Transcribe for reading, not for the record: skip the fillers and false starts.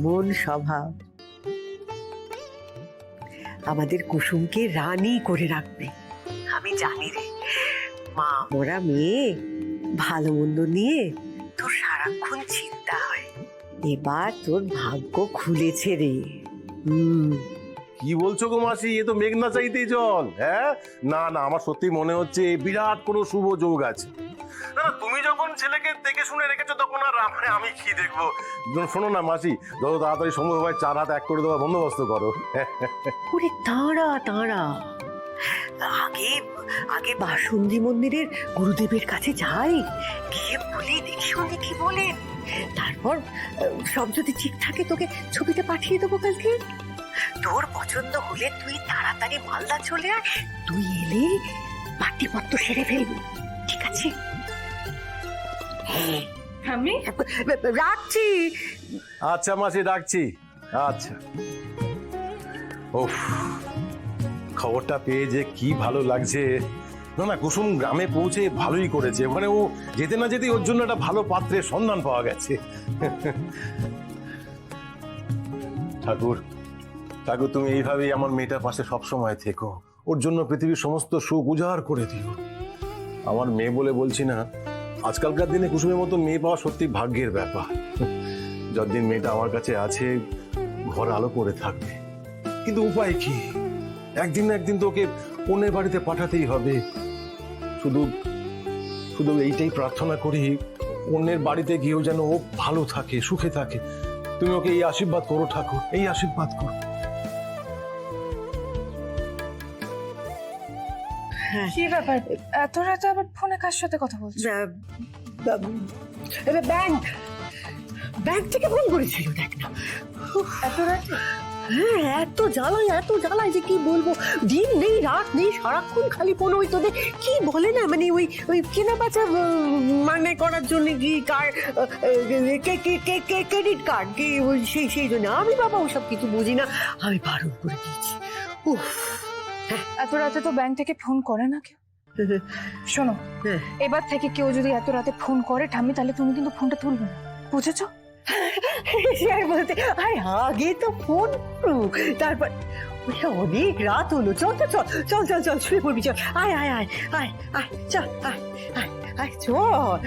মন স্বভাব আমাদের কুসুমকে রানী করে রাখবে। আমি জানি রে মা মোরা মেয়ে, ভালো মন্দ নিয়ে তোর সারাক্ষণ চিন্তা হয়। এবার তোর ভাগ্য খুলেছে রে। কি বলছো গো মাসি, এ তো মেঘ না চাইতেই জল। হ্যাঁ, না না, আমার সত্যি মনে হচ্ছে বিরাট কোনো শুভ যোগ আছে। না না, তুমি যখন ছেলেকে দেখে শুনে রেখেছো তখন আর আমি কি দেখবো। শোনো না মাসি, যত তাড়াতাড়ি সম্ভব হয় 4 হাত এক করে দেওয়ার বন্দোবস্ত করো। ওরে তাঁরা তাঁরা, আগে আগে বাসন্তী মন্দিরের গুরুদেবের কাছে যাই, গিয়ে বলি দেখি উনি কি বলেন। তারপর সব যদি ঠিক থাকে তোকে ছবিটা পাঠিয়ে দেবো কালকে। তোর পছন্দ হলে তুই তাড়াতাড়ি মালদা চলে আয়, তুই এলে পাটিপত্র সেরে ফেলবি, ঠিক আছে? হ্যাঁ আমি রাখছি। আচ্ছা মাসি, রাখছি। আচ্ছা। ওফ, খবরটা পেয়ে যে কি ভালো লাগছে। না না, কুসুম গ্রামে পৌঁছে ভালোই করেছে। ওখানে ও যেতে না যেতে ওর জন্য একটা ভালো পাত্রের সন্ধান পাওয়া গেছে। ঠাকুর ঠাকুর, তুমি এইভাবেই আমার মেয়েটার পাশে সবসময় থেকো, ওর জন্য পৃথিবীর সমস্ত সুখ উজাড় করে দিও। আমার মেয়ে বলে বলছি না, আজকালকার দিনে কুসুমের মতো মেয়ে পাওয়া সত্যি ভাগ্যের ব্যাপার। যতদিন মেয়েটা আমার কাছে আছে ঘর আলো করে থাকবে, কিন্তু উপায় কি? একদিন না একদিন তো ওকে অন্যের বাড়িতে পাঠাতেই হবে। শুধু শুধু এইটাই প্রার্থনা করি, অন্যের বাড়িতে গিয়েও যেন ও ভালো থাকে, সুখে থাকে। তুমি ওকে এই আশীর্বাদ করো ঠাকুর, এই আশীর্বাদ করো। কি ব্যাপার, এত রাতে আবার ফোনে কার সাথে কথা বলছো? ব্যাংক ব্যাংক থেকে ফোন করেছিল, দেখ না। এত রাতে? হ্যাঁ, এত জ্বালায় যে কি বলবো। দিন নেই রাত নেই, সারাক্ষণ খালি ফোন। ওই তোদের কি বলে না, মানে ওই ওই কেনা বেচা মানে করার জন্য কি কার্ড, ক্রেডিট কার্ড কি, ওই সেই জন্য আমি বাবা ওসব কিছু বুঝি না, আমি বারণ করে দিয়েছি। উফ, এত রাতে তো ব্যাংক থেকে ফোন করে না কেউ। শোনো, এবার থেকে কেউ যদি এত রাতে ফোন করে ঠাম্মি, তাহলে তুমি কিন্তু ফোনটা তুলবে না, বুঝেছো? বলতে আগে তো ফোন করুক, তারপর অনেক রাত হলো। চল তো, চল চল চল চল শুয়ে পড়বি, চল। আয় আয় আয় আয় আয়, চল আয় আয় আয়, চল।